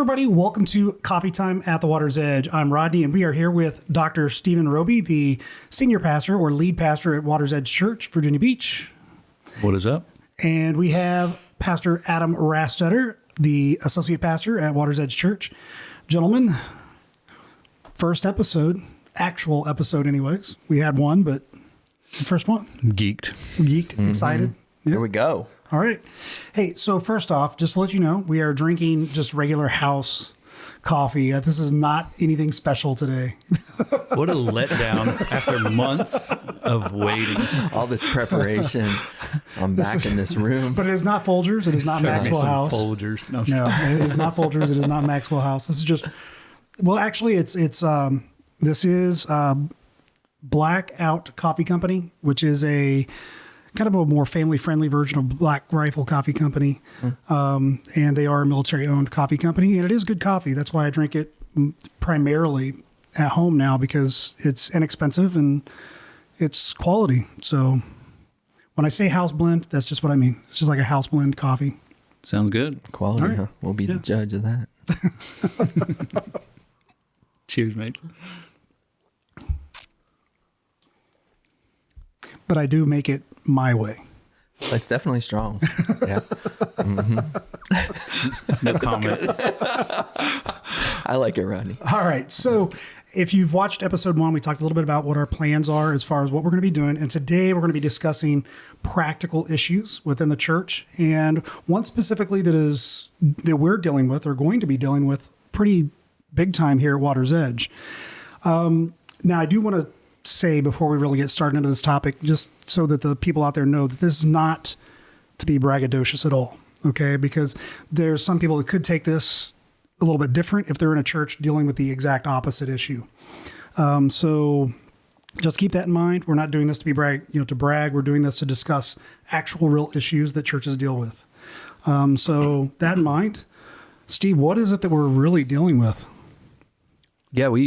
everybody. Welcome to Coffee Time at the Water's Edge. I'm Rodney, and we are here with Dr. Stephen Roby, the senior pastor or lead pastor at Water's Edge Church, Virginia Beach. What is up? And we have Pastor Adam Rastetter, the associate pastor at Water's Edge Church. Gentlemen, first episode, actual episode anyways. We had one, but it's the first one. Geeked, excited. Yep. Here we go. All right. Hey, so first off, just to let you know, we are drinking just regular house coffee. This is not anything special today. What a letdown after months of waiting. All this preparation. I'm back in this room. But it is not Folgers. It is not Maxwell House. Folgers. No, it is not Folgers. It is not Maxwell House. This is just, well, actually, this is Blackout Coffee Company, which is a kind of a more family-friendly version of Black Rifle Coffee Company. And they are a military-owned coffee company, and it is good coffee. That's why I drink it primarily at home now, because it's inexpensive and it's quality. So when I say house blend, that's just what I mean. It's just like a house blend coffee. Sounds good. Quality, right. Huh? We'll be the judge of that. Cheers, mates. But I do make it my way. It's definitely strong. Yeah. No comment. I like it, Rodney. All right. So if you've watched episode 1, we talked a little bit about what our plans are as far as what we're going to be doing. And today we're going to be discussing practical issues within the church. And one specifically that we're dealing with or going to be dealing with pretty big time here at Water's Edge. Now, I do want to say before we really get started into this topic, just so that the people out there know that this is not to be braggadocious at all, okay? Because there's some people that could take this a little bit different if they're in a church dealing with the exact opposite issue. So just keep that in mind. We're not doing this to be to brag. We're doing this to discuss actual real issues that churches deal with. So that in mind, Steve, what is it that we're really dealing with? Yeah, when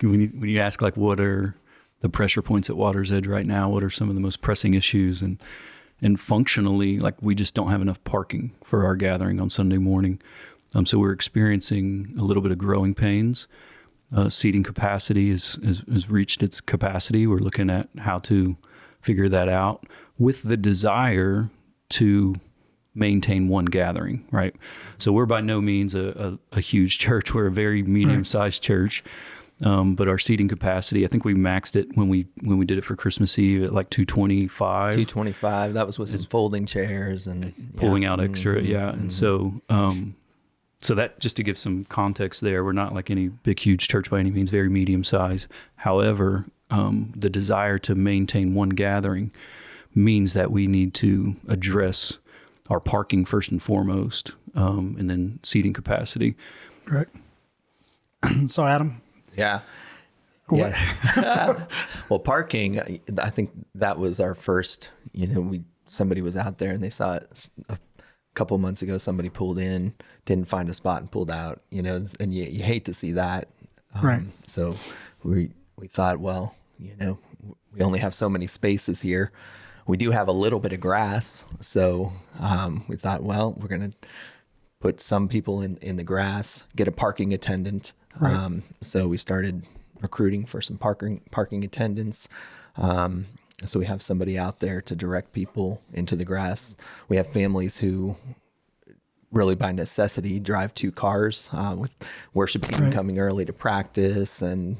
you ask like what are the pressure points at Water's Edge right now, what are some of the most pressing issues, and functionally, like we just don't have enough parking for our gathering on Sunday morning. So we're experiencing a little bit of growing pains. Seating capacity has reached its capacity. We're looking at how to figure that out with the desire to maintain one gathering, right? So we're by no means a huge church. We're a very medium-sized church, but our seating capacity, I think we maxed it when we did it for Christmas Eve at like 225. 225. That was with some folding chairs and pulling out extra, And so that, just to give some context there, we're not like any big, huge church by any means, very medium-sized. However, the desire to maintain one gathering means that we need to address our parking first and foremost, and then seating capacity. Right. So, Adam? Yeah. Well, parking, I think that was our first, somebody was out there and they saw it a couple of months ago. Somebody pulled in, didn't find a spot and pulled out, and you hate to see that. Right. So we thought, well, we only have so many spaces here. We do have a little bit of grass, so we thought, well, we're going to put some people in the grass, get a parking attendant. Right. So we started recruiting for some parking attendants. So we have somebody out there to direct people into the grass. We have families who really by necessity drive 2 cars with worship team coming early to practice, and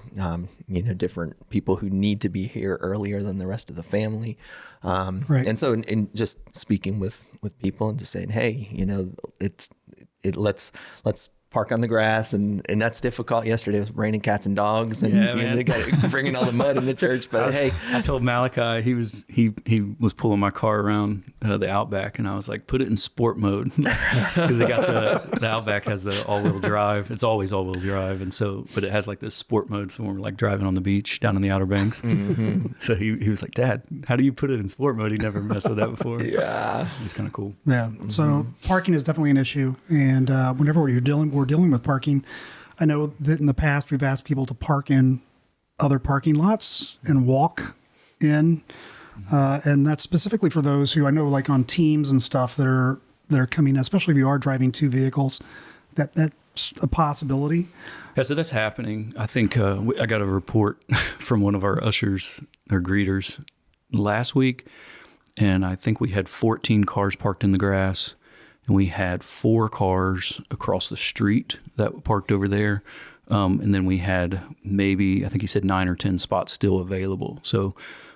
different people who need to be here earlier than the rest of the family. And so in just speaking with people and just saying, hey, let's park on the grass, and that's difficult. Yesterday it was raining cats and dogs, and they got bringing all the mud in the church. But I told Malachi he was pulling my car around the Outback, and I was like, put it in sport mode, because they got the Outback has the all-wheel drive. It's always all-wheel drive, and so but it has like this sport mode, so when we're like driving on the beach down in the Outer Banks. So he was like, Dad, how do you put it in sport mode? He never messed with that before. Yeah, it's kind of cool. Yeah. So parking is definitely an issue, and whenever we're dealing with parking, I know that in the past we've asked people to park in other parking lots and walk in, and that's specifically for those who I know, like on teams and stuff that are coming, especially if you are driving 2 vehicles, that's a possibility. Yeah, so that's happening. I think I got a report from one of our ushers or greeters last week, and I think we had 14 cars parked in the grass, and we had 4 cars across the street that were parked over there. And then we had maybe, I think he said 9 or 10 spots still available. So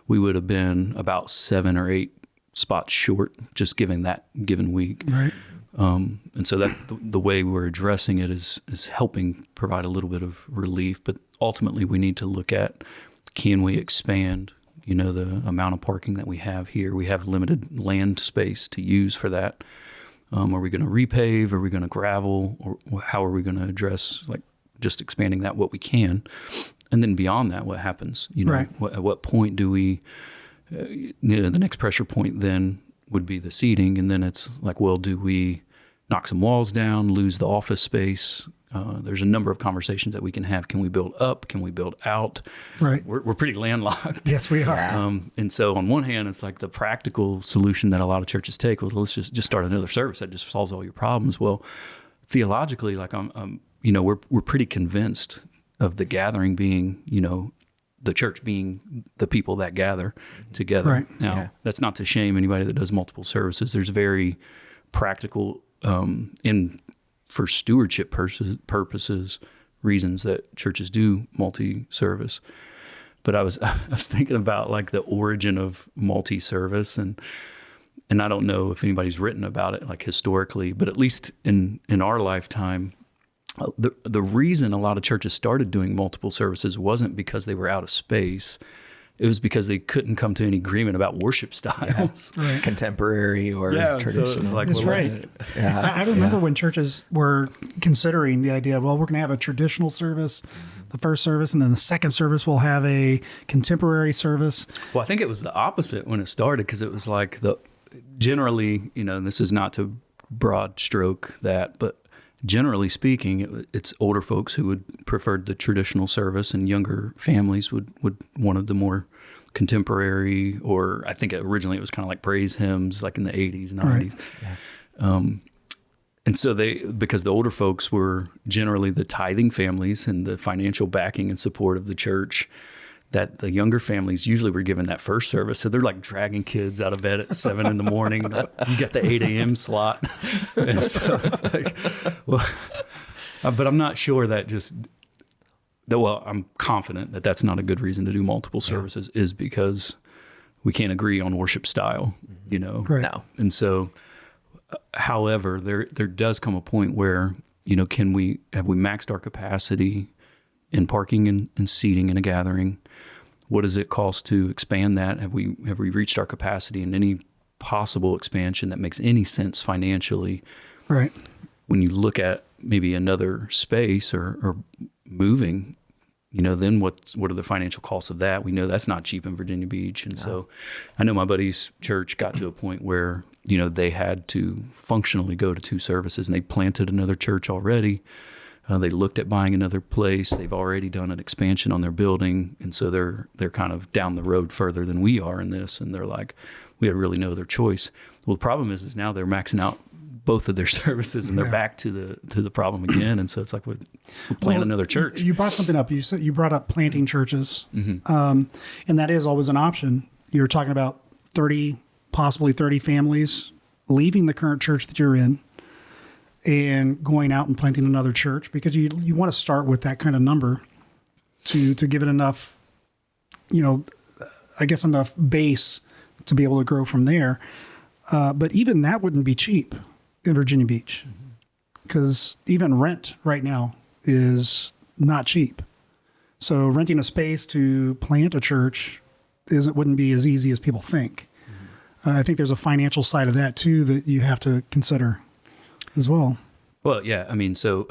we would have been about 7 or 8 spots short just given that given week. Right. And so that the way we're addressing it is helping provide a little bit of relief. But ultimately, we need to look at, can we expand, the amount of parking that we have here? We have limited land space to use for that. Are we going to repave? Are we going to gravel? Or how are we going to address, like, just expanding that what we can? And then beyond that, what happens? Right. At what point do we, the next pressure point then would be the seating. And then it's like, well, do we knock some walls down, lose the office space? There's a number of conversations that we can have. Can we build up? Can we build out? Right. We're pretty landlocked. Yes, we are. And so on one hand, it's like the practical solution that a lot of churches take was, let's just start another service that just solves all your problems. Well, theologically, like we're pretty convinced of the gathering being, the church being the people that gather together. Right. Now, that's not to shame anybody that does multiple services. There's very practical, for stewardship purposes, reasons that churches do multi-service. But I was thinking about like the origin of multi-service, and I don't know if anybody's written about it like historically, but at least in our lifetime, the reason a lot of churches started doing multiple services wasn't because they were out of space. It was because they couldn't come to any agreement about worship styles. Right. Contemporary or So traditional. it was like, That's well, right. I remember when churches were considering the idea of, well, we're going to have a traditional service, the first service, and then the second service will have a contemporary service. Well, I think it was the opposite when it started, because it was like generally, and this is not to broad stroke that, but generally speaking, it's older folks who would prefer the traditional service, and younger families would wanted the more contemporary, or I think originally it was kind of like praise hymns, like in the 80s, 90s. Right. Yeah. And so because the older folks were generally the tithing families and the financial backing and support of the church, that the younger families usually were given that first service. So they're like dragging kids out of bed at 7 a.m. You got the 8 a.m. slot. And so it's like, well, but I'm not sure I'm confident that that's not a good reason to do multiple services, is because we can't agree on worship style, Right. No. And so, however, there does come a point where, have we maxed our capacity in parking and seating in a gathering? What does it cost to expand that? Have we reached our capacity in any possible expansion that makes any sense financially? Right. When you look at maybe another space or moving, then what are the financial costs of that? We know that's not cheap in Virginia Beach. And so I know my buddy's church got to a point where, they had to functionally go to 2 services, and they planted another church already. They looked at buying another place. They've already done an expansion on their building, and so they're kind of down the road further than we are in this. And they're like, we have really no other choice. Well, the problem is now they're maxing out both of their services, and they're back to the problem again. And so it's like we plant another church. You brought something up. You brought up planting churches, and that is always an option. You're talking about possibly 30 families leaving the current church that you're in and going out and planting another church, because you want to start with that kind of number to give it enough, enough base to be able to grow from there. But even that wouldn't be cheap in Virginia Beach, because even rent right now is not cheap. So renting a space to plant a church wouldn't be as easy as people think. I think there's a financial side of that too that you have to consider as well. Well, yeah. I mean, so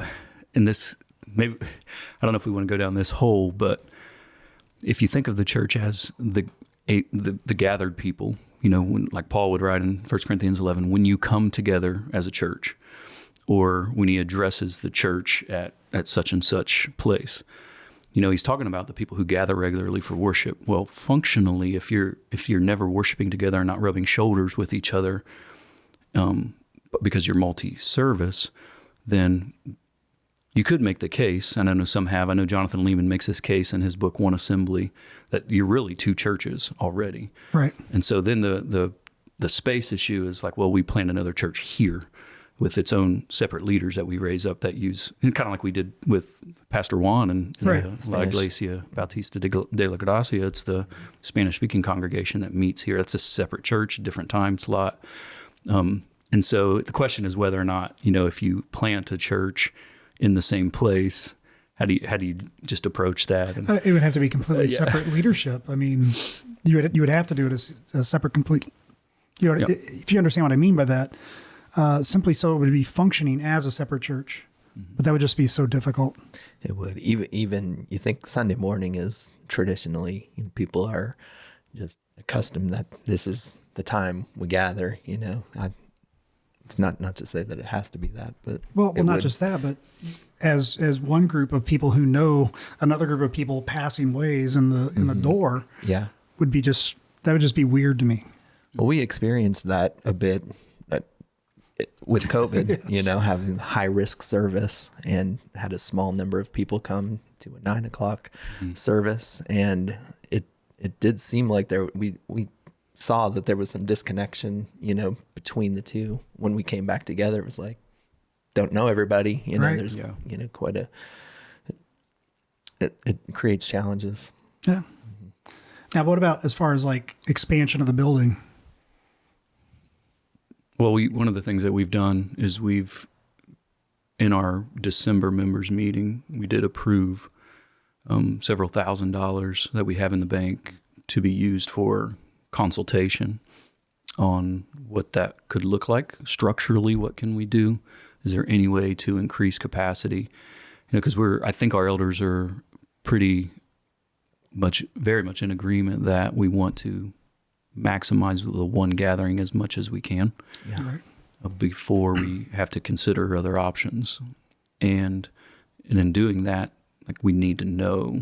in this, maybe, I don't know if we want to go down this hole, but if you think of the church as the gathered people, when, like Paul would write in 1 Corinthians 11, when you come together as a church, or when he addresses the church at such and such place, he's talking about the people who gather regularly for worship. Well, functionally, if you're never worshiping together and not rubbing shoulders with each other, but because you're multi-service, then you could make the case, and I know some have. I know Jonathan Lehman makes this case in his book, One Assembly, that you're really two churches already. Right. And so then the space issue is like, well, we plant another church here with its own separate leaders that we raise up that use, and kind of like we did with Pastor Juan and Right. La Iglesia Bautista de la Gracia. It's the Spanish-speaking congregation that meets here. That's a separate church, a different time slot. And so the question is whether or not, if you plant a church in the same place, how do you just approach that? And, It would have to be completely separate leadership. I mean, you would have to do it as a separate complete. If you understand what I mean by that, simply so it would be functioning as a separate church, but that would just be so difficult. It would. Even you think Sunday morning is traditionally, people are just accustomed that this is the time we gather. It's not to say that it has to be that, but Well, not just that, but as one group of people who know another group of people passing ways in the door, yeah, would just be weird to me. Well, we experienced that a bit with COVID, Yes. Having high risk service, and had a small number of people come to a 9:00 service. And it did seem like we saw that there was some disconnection, between the two. When we came back together, it was like, don't know everybody, Right. there's, quite it creates challenges. Yeah. Now, what about as far as like expansion of the building? well, one of the things that we've done is in our December members meeting, we did approve several $1,000s that we have in the bank to be used for consultation on what that could look like structurally. What can we do? Is there any way to increase capacity? Because I think our elders are very much in agreement that we want to maximize the one gathering as much as we can. Yeah. Right. Before we have to consider other options. And in doing that, we need to know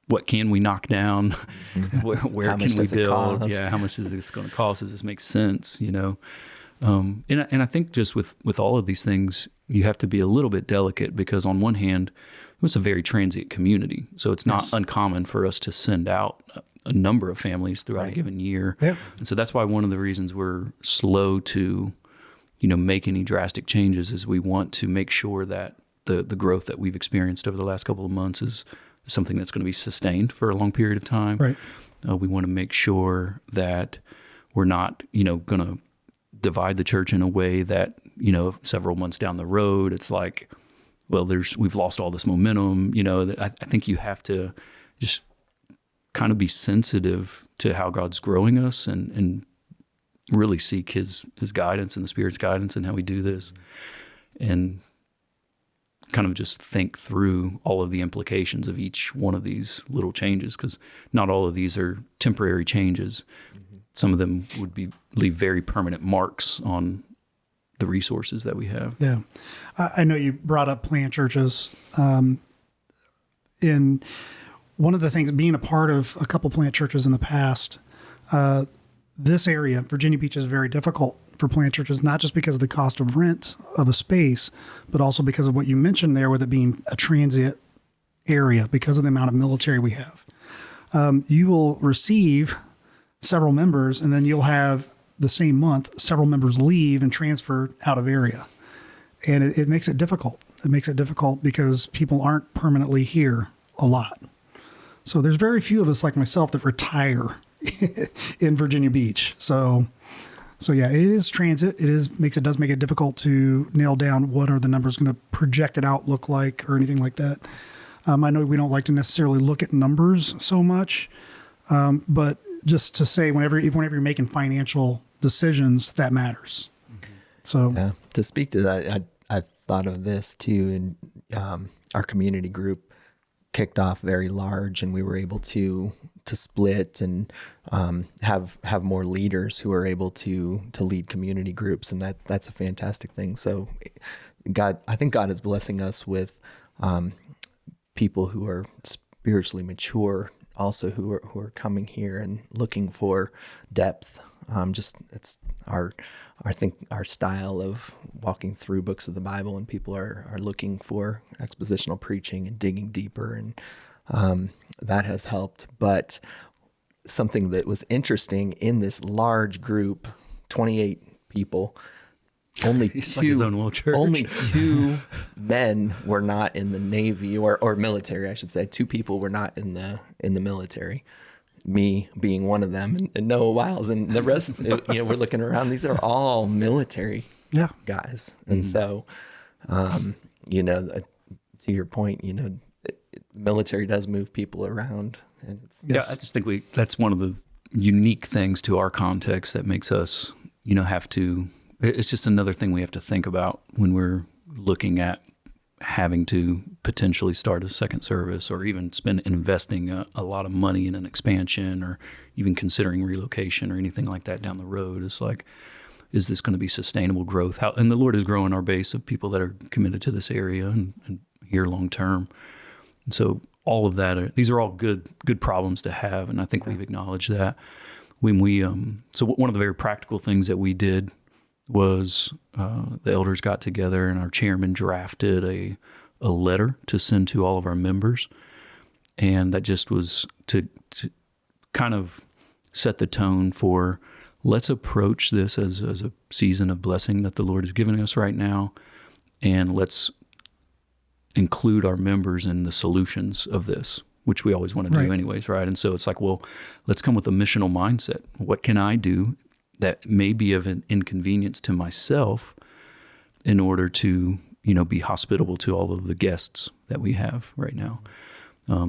what can we knock down, where can we build? Yeah, how much is this going to cost? Does this make sense? And I think just with all of these things, you have to be a little bit delicate, because on one hand, it's a very transient community, so it's not uncommon for us to send out a number of families throughout a given year. Yeah. And so that's why one of the reasons we're slow to, make any drastic changes is we want to make sure that the growth that we've experienced over the last couple of months is something that's going to be sustained for a long period of time. Right. We want to make sure that we're not, going to divide the church in a way that, several months down the road, it's like, well, we've lost all this momentum. I think you have to just kind of be sensitive to how God's growing us and really seek his guidance and the Spirit's guidance in how we do this, and kind of just think through all of the implications of each one of these little changes, because not all of these are temporary changes. Some of them would leave very permanent marks on the resources that we have. Yeah. I know you brought up plant churches. In one of the things, being a part of a couple plant churches in the past, this area, Virginia Beach, is very difficult for plant churches, not just because of the cost of rent of a space, but also because of what you mentioned there with it being a transient area, because of the amount of military we have. You will receive several members, and then you'll have the same month several members leave and transfer out of area. And it makes it difficult. It makes it difficult because people aren't permanently here a lot. So there's very few of us like myself that retire in Virginia Beach. So yeah, it is transit. It does make it difficult to nail down what are the numbers going to project it out look like or anything like that. I know we don't like to necessarily look at numbers so much, but just to say whenever you're making financial decisions, that matters. So yeah, to speak to that, I thought of this too, and our community group kicked off very large, and we were able to split and have more leaders who are able to lead community groups, and that's a fantastic thing. So I think God is blessing us with people who are spiritually mature, also who are coming here and looking for depth. It's our I think our style of walking through books of the Bible, and people are looking for expositional preaching and digging deeper, and that has helped. But something that was interesting in this large group, 28 people, only It's like his own little church. only two men were not in the Navy or military, I should say. Two people were not in the military. Me being one of them, and Noah Wiles, and the rest. We're looking around; these are all military guys, and so, to your point, military does move people around, and I just think that's one of the unique things to our context that makes us, have to. It's just another thing we have to think about when we're looking at having to potentially start a second service, or even investing a lot of money in an expansion, or even considering relocation or anything like that down the road. It's like, is this going to be sustainable growth? And the Lord is growing our base of people that are committed to this area and here long term. And so all of that, these are all good problems to have. And I think we've acknowledged that when we, so one of the very practical things that we did was the elders got together and our chairman drafted a letter to send to all of our members. And that just was to kind of set the tone for, let's approach this as a season of blessing that the Lord is giving us right now. And let's include our members in the solutions of this, which we always want to do anyways, right? And so it's like, well, let's come with a missional mindset. What can I do that may be of an inconvenience to myself in order to, be hospitable to all of the guests that we have right now?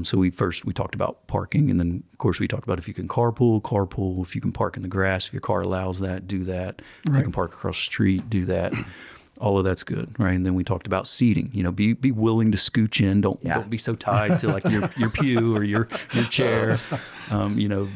So we talked about parking, and then of course we talked about if you can carpool, if you can park in the grass, if your car allows that, do that. If you can park across the street, do that. All of that's good, right? And then we talked about seating. Be willing to scooch in. Don't be so tied to like your pew or your chair.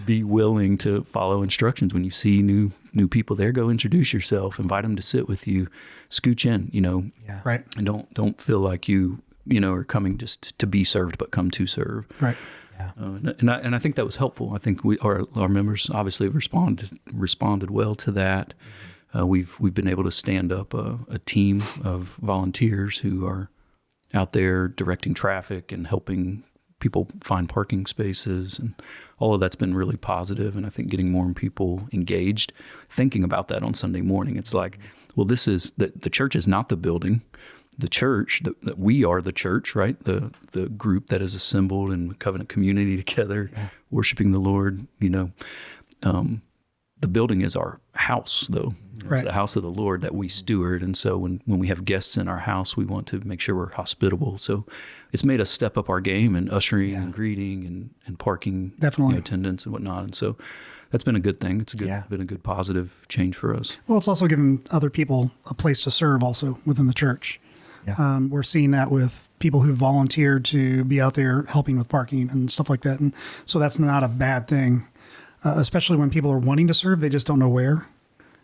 Be willing to follow instructions. When you see new people there, go introduce yourself, invite them to sit with you, scooch in. Right. And don't feel like you are coming just to be served, but come to serve. Right. Yeah. And I think that was helpful. I think our members obviously have responded well to that. We've been able to stand up a team of volunteers who are out there directing traffic and helping people find parking spaces, and all of that's been really positive. And I think getting more people engaged, thinking about that on Sunday morning. It's like, well, this is the church is not the building. The church, that we are the church, right? The group that is assembled in covenant community together, worshiping the Lord. The building is our house, though. It's the house of the Lord that we steward. And so when we have guests in our house, we want to make sure we're hospitable. So it's made us step up our game and ushering and greeting and parking attendance and whatnot. And so that's been a good thing. It's been a good positive change for us. Well, it's also given other people a place to serve also within the church. Yeah. We're seeing that with people who volunteered to be out there helping with parking and stuff like that. And so that's not a bad thing, especially when people are wanting to serve, they just don't know where.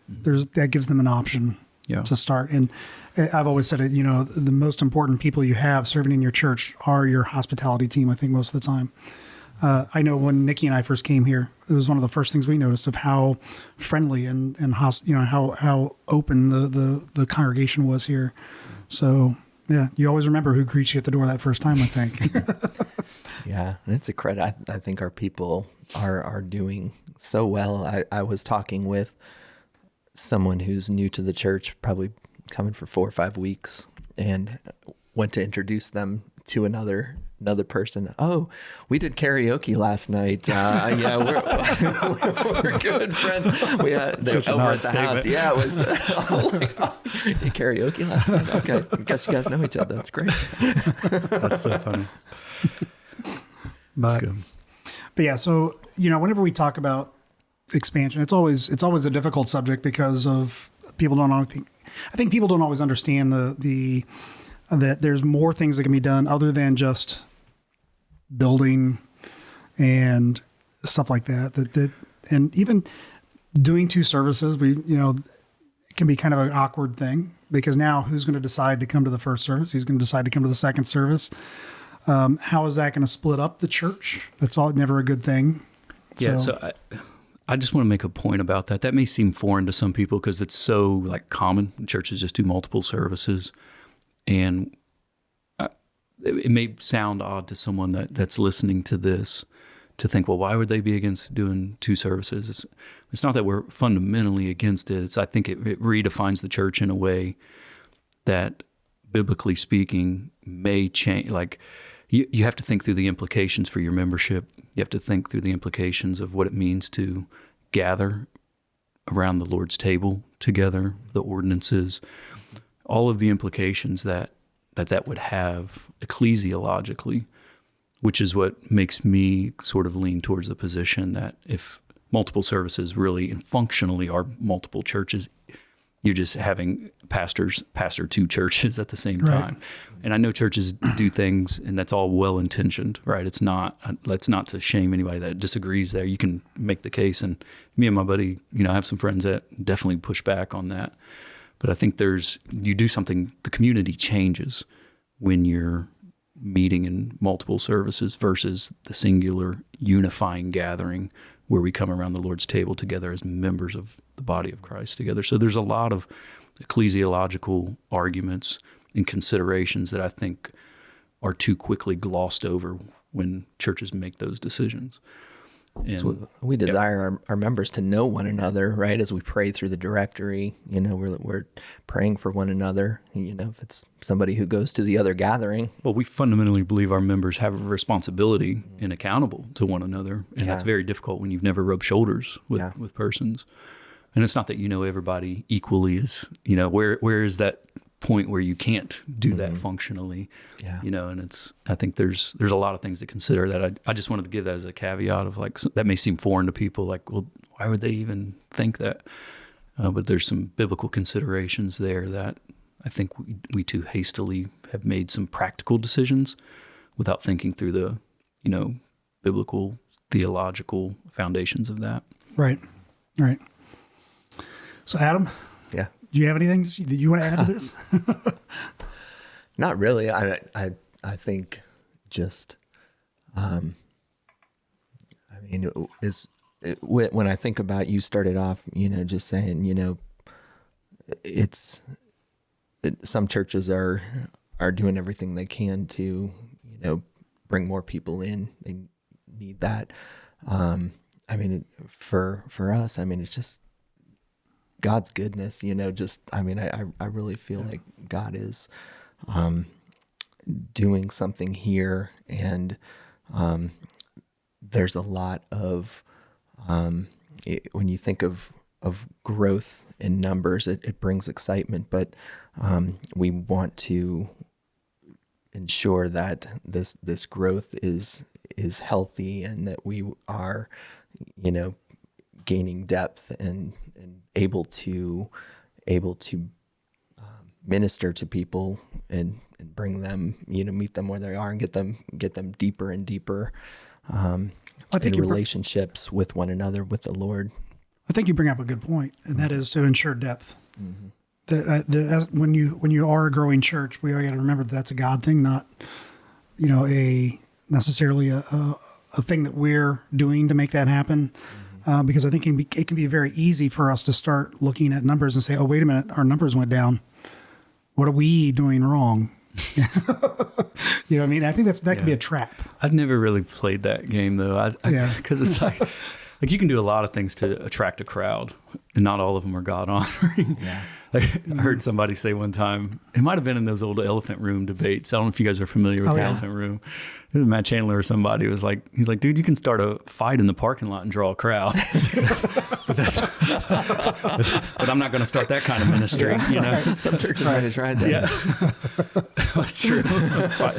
That gives them an option to start. And I've always said it, the most important people you have serving in your church are your hospitality team, I think, most of the time. I know when Nikki and I first came here, it was one of the first things we noticed of how friendly and how open the congregation was here. So, you always remember who greets you at the door that first time, I think. Yeah, and it's a credit. I think our people are doing so well. I was talking with someone who's new to the church, probably coming for 4 or 5 weeks, and went to introduce them to another person. Oh, we did karaoke last night. We're good friends. We had over at the house. Yeah, it was karaoke last night. Okay, I guess you guys know each other. That's great. That's so funny. But yeah, so whenever we talk about expansion, it's always a difficult subject because of people don't always think. I think people don't always understand that there's more things that can be done other than just building and stuff like that. And even doing 2 services, it can be kind of an awkward thing because now who's going to decide to come to the first service? Who's going to decide to come to the second service? How is that going to split up the church? That's never a good thing. Yeah. So I just want to make a point about that. That may seem foreign to some people because it's so like common. Churches just do multiple services, and it may sound odd to someone that's listening to this to think, well, why would they be against doing 2 services? It's not that we're fundamentally against it. I think it redefines the church in a way that, biblically speaking, may change. Like you have to think through the implications for your membership. You have to think through the implications of what it means to gather around the Lord's table together, the ordinances, all of the implications that would have ecclesiologically, which is what makes me sort of lean towards the position that if multiple services really and functionally are multiple churches, you're just having pastors pastor 2 churches at the same time. Right. And I know churches do things, and that's all well-intentioned, right? It's not, that's not to shame anybody that disagrees there. You can make the case, and me and my buddy, I have some friends that definitely push back on that. But I think you do something, the community changes when you're meeting in multiple services versus the singular unifying gathering where we come around the Lord's table together as members of the body of Christ together. So there's a lot of ecclesiological arguments and considerations that I think are too quickly glossed over when churches make those decisions. And so we desire our members to know one another, right? As we pray through the directory, we're praying for one another. If it's somebody who goes to the other gathering. Well, we fundamentally believe our members have a responsibility and accountable to one another. And that's very difficult when you've never rubbed shoulders with persons. And it's not that everybody equally is, where is that point where you can't do that functionally, and I think there's a lot of things to consider that I just wanted to give that as a caveat of like, that may seem foreign to people, like, well, why would they even think that? But there's some biblical considerations there that I think we too hastily have made some practical decisions without thinking through the, biblical theological foundations of that. Right. So Adam, do you have anything that you want to add to this? Not really. I think just, when I think about, you started off, just saying, some churches are doing everything they can to, bring more people in. They need that. For us, it's just God's goodness, I really feel like God is doing something here, and there's a lot of, when you think of growth in numbers, it brings excitement, but we want to ensure that this growth is healthy, and that we are, gaining depth and able to minister to people and bring them, meet them where they are and get them deeper and deeper in relationships with one another, with the Lord. I think you bring up a good point, and that is to ensure depth. Mm-hmm. That when you are a growing church, we got to remember that that's a God thing, not necessarily a thing that we're doing to make that happen. Because I think it can be very easy for us to start looking at numbers and say, oh, wait a minute, our numbers went down. What are we doing wrong? You know what I mean? I think that can be a trap. I've never really played that game, though. Because it's like you can do a lot of things to attract a crowd, and not all of them are God-honoring. Yeah. I heard somebody say one time, it might have been in those old elephant room debates. I don't know if you guys are familiar with the elephant room. It was Matt Chandler or somebody was like, he's like, dude, you can start a fight in the parking lot and draw a crowd. but I'm not going to start that kind of ministry, Some churches might have tried that. Yeah. That's true. fight.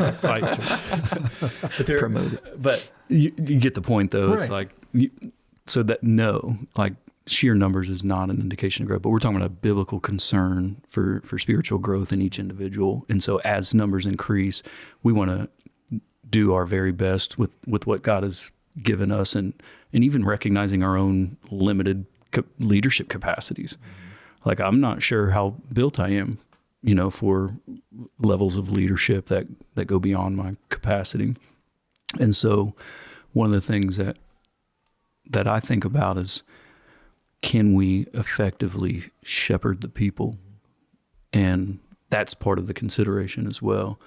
But promote it. But you get the point, though. Right. It's like, sheer numbers is not an indication of growth, but we're talking about a biblical concern for spiritual growth in each individual. And so as numbers increase, we want to do our very best with what God has given us, and even recognizing our own limited leadership capacities. Mm-hmm. Like, I'm not sure how built I am, for levels of leadership that go beyond my capacity. And so one of the things that that I think about is, can we effectively shepherd the people? And that's part of the consideration as well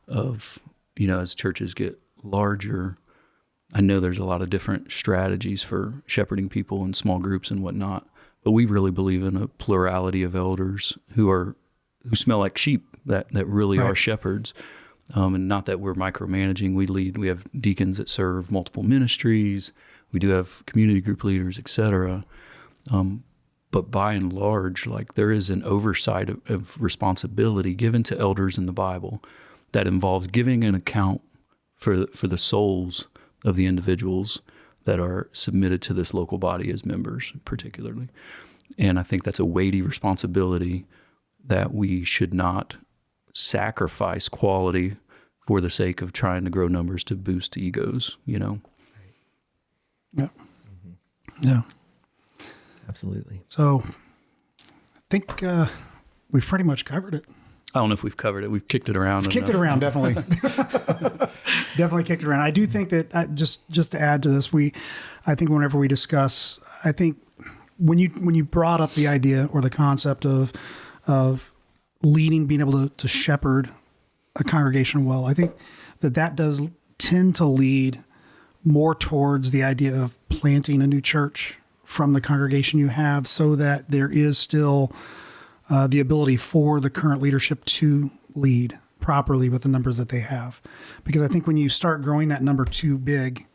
of, as churches get larger, I know there's a lot of different strategies for shepherding people in small groups and whatnot, but we really believe in a plurality of elders who smell like sheep that really Right. are shepherds. And not that we're micromanaging. We have deacons that serve multiple ministries. We do have community group leaders, et cetera. But by and large, like, there is an oversight of responsibility given to elders in the Bible that involves giving an account for the souls of the individuals that are submitted to this local body as members, particularly. And I think that's a weighty responsibility that we should not sacrifice quality for the sake of trying to grow numbers to boost egos, Yeah. Yeah. Absolutely. So I think we've pretty much covered it. I don't know if we've covered it. We've kicked it around. Kicked it around, definitely. Definitely kicked it around. I do think that just to add to this, I think whenever we discuss, I think when you brought up the idea or the concept of leading, being able to shepherd a congregation well, I think that does tend to lead more towards the idea of planting a new church from the congregation you have, so that there is still the ability for the current leadership to lead properly with the numbers that they have. Because I think when you start growing that number too big,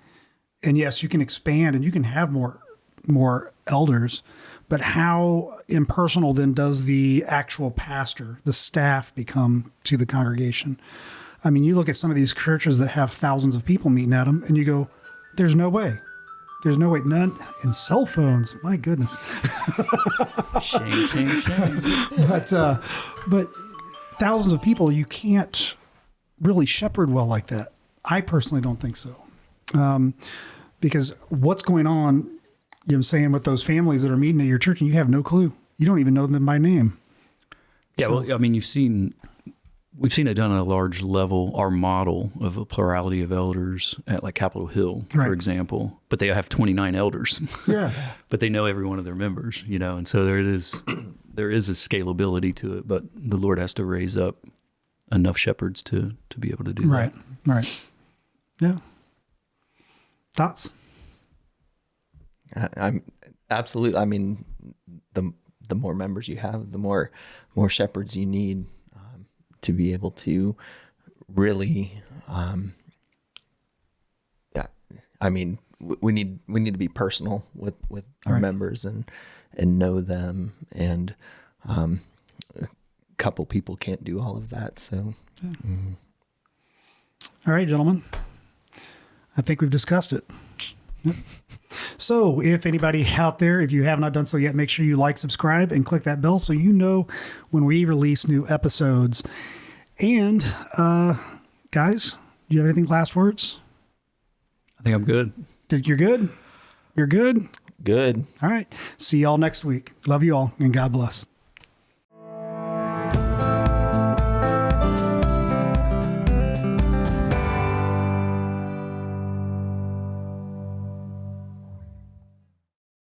and yes, you can expand and you can have more elders, but how impersonal then does the actual pastor, the staff, become to the congregation? I mean, you look at some of these churches that have thousands of people meeting at them, and you go, there's no way. There's no way. None. And cell phones, my goodness. Shame. But thousands of people, you can't really shepherd well like that. I personally don't think so. Because what's going on, you know what I'm saying, with those families that are meeting at your church, and you have no clue. You don't even know them by name. Yeah, So- well, I mean, we've seen it done at a large level, our model of a plurality of elders at like Capitol Hill, Right. for example, but they have 29 elders. Yeah. But they know every one of their members, and so there is a scalability to it, but the Lord has to raise up enough shepherds to be able to do Right. that. Right. Yeah. Thoughts? I'm absolutely. I mean, the more members you have, the more shepherds you need to be able to really. Yeah, I mean, we need to be personal with our Right. members and know them, and a couple people can't do all of that. So, All right, gentlemen. I think we've discussed it. Yep. So if anybody out there, if you have not done so yet, make sure you like, subscribe, and click that bell so you know when we release new episodes. And guys, do you have anything last words? I think I'm good. Think you're good? You're good? good. All right. See y'all next week. Love you all, and God bless.